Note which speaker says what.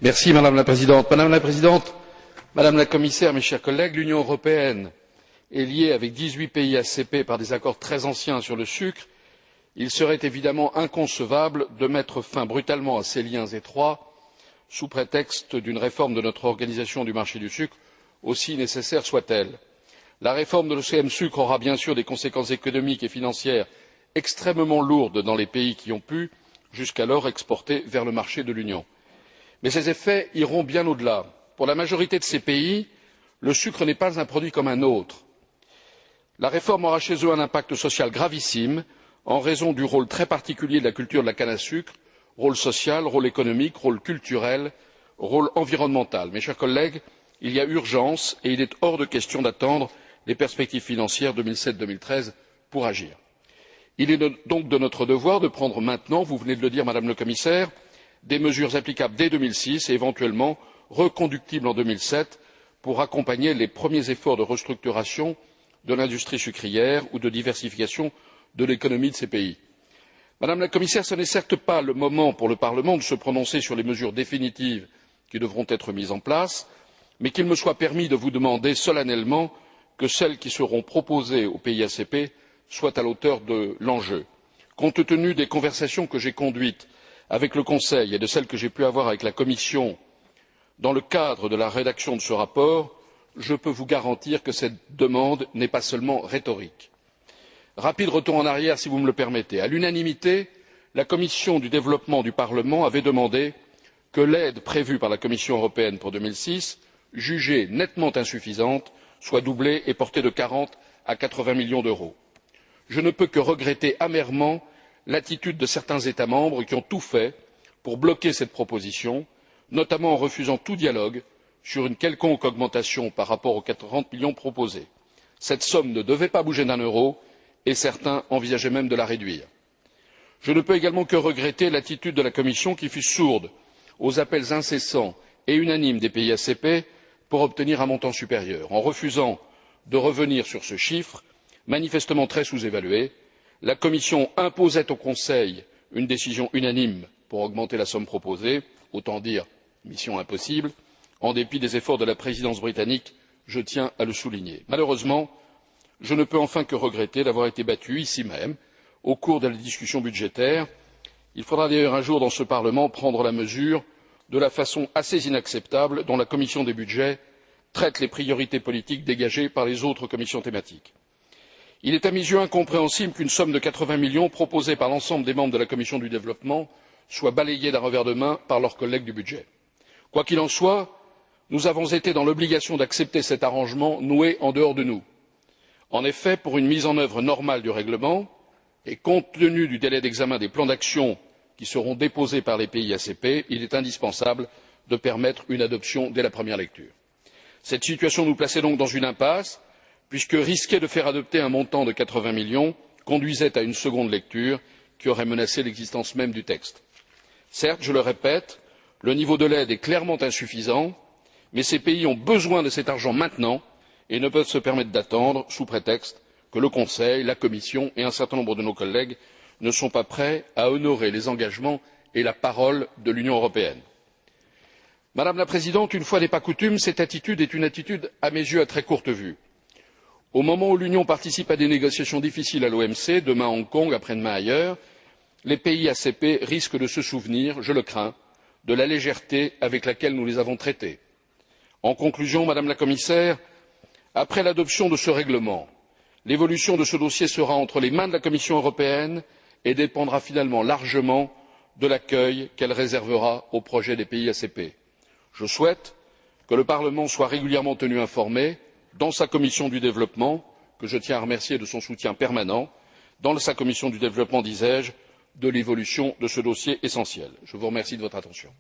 Speaker 1: Madame la Présidente. Madame la Commissaire, mes chers collègues, l'Union européenne est liée avec 18 pays ACP par des accords très anciens sur le sucre. Il serait évidemment inconcevable de mettre fin brutalement à ces liens étroits sous prétexte d'une réforme de notre organisation du marché du sucre, aussi nécessaire soit-elle. La réforme de l'OCM Sucre aura bien sûr des conséquences économiques et financières extrêmement lourdes dans les pays qui ont pu, jusqu'alors, exporter vers le marché de l'Union. Mais ces effets iront bien au-delà. Pour la majorité de ces pays, le sucre n'est pas un produit comme un autre. La réforme aura chez eux un impact social gravissime en raison du rôle très particulier de la culture de la canne à sucre, rôle social, rôle économique, rôle culturel, rôle environnemental. Mes chers collègues, il y a urgence et il est hors de question d'attendre les perspectives financières 2007-2013 pour agir. Il est donc de notre devoir de prendre maintenant, vous venez de le dire, Madame le Commissaire, des mesures applicables dès 2006 et éventuellement reconductibles en 2007 pour accompagner les premiers efforts de restructuration de l'industrie sucrière ou de diversification de l'économie de ces pays. Madame la Commissaire, ce n'est certes pas le moment pour le Parlement de se prononcer sur les mesures définitives qui devront être mises en place, mais qu'il me soit permis de vous demander solennellement que celles qui seront proposées aux pays ACP soient à l'auteur de l'enjeu. Compte tenu des conversations que j'ai conduites avec le Conseil et de celles que j'ai pu avoir avec la Commission dans le cadre de la rédaction de ce rapport, je peux vous garantir que cette demande n'est pas seulement rhétorique. Rapide retour en arrière, si vous me le permettez. À l'unanimité, la Commission du développement du Parlement avait demandé que l'aide prévue par la Commission européenne pour 2006, jugée nettement insuffisante, soit doublée et portée de 40 à 80 millions d'euros. Je ne peux que regretter amèrement l'attitude de certains États membres qui ont tout fait pour bloquer cette proposition, notamment en refusant tout dialogue sur une quelconque augmentation par rapport aux 40 millions proposés. Cette somme ne devait pas bouger d'un euro et certains envisageaient même de la réduire. Je ne peux également que regretter l'attitude de la Commission qui fut sourde aux appels incessants et unanimes des pays ACP pour obtenir un montant supérieur. En refusant de revenir sur ce chiffre, manifestement très sous-évalué, la Commission imposait au Conseil une décision unanime pour augmenter la somme proposée, autant dire mission impossible, en dépit des efforts de la présidence britannique, je tiens à le souligner. Malheureusement, je ne peux enfin que regretter d'avoir été battu ici même au cours de la discussion budgétaire. Il faudra d'ailleurs un jour dans ce Parlement prendre la mesure de la façon assez inacceptable dont la commission des budgets traite les priorités politiques dégagées par les autres commissions thématiques. Il est à mes yeux incompréhensible qu'une somme de 80 millions proposée par l'ensemble des membres de la commission du développement soit balayée d'un revers de main par leurs collègues du budget. Quoi qu'il en soit, nous avons été dans l'obligation d'accepter cet arrangement noué en dehors de nous. En effet, pour une mise en œuvre normale du règlement, et compte tenu du délai d'examen des plans d'action qui seront déposés par les pays ACP, il est indispensable de permettre une adoption dès la première lecture. Cette situation nous plaçait donc dans une impasse, puisque risquer de faire adopter un montant de 80 millions conduisait à une seconde lecture qui aurait menacé l'existence même du texte. Certes, je le répète, le niveau de l'aide est clairement insuffisant, mais ces pays ont besoin de cet argent maintenant et ne peuvent se permettre d'attendre sous prétexte que le Conseil, la Commission et un certain nombre de nos collègues ne sont pas prêts à honorer les engagements et la parole de l'Union européenne. Madame la Présidente, une fois n'est pas coutume, cette attitude est une attitude, à mes yeux, à très courte vue. Au moment où l'Union participe à des négociations difficiles à l'OMC, demain à Hong Kong, après-demain ailleurs, les pays ACP risquent de se souvenir, je le crains, de la légèreté avec laquelle nous les avons traités. En conclusion, Madame la Commissaire, après l'adoption de ce règlement, l'évolution de ce dossier sera entre les mains de la Commission européenne et dépendra finalement largement de l'accueil qu'elle réservera au projet des pays ACP. Je souhaite que le Parlement soit régulièrement tenu informé dans sa commission du développement, que je tiens à remercier de son soutien permanent, dans sa commission du développement, disais-je, de l'évolution de ce dossier essentiel. Je vous remercie de votre attention.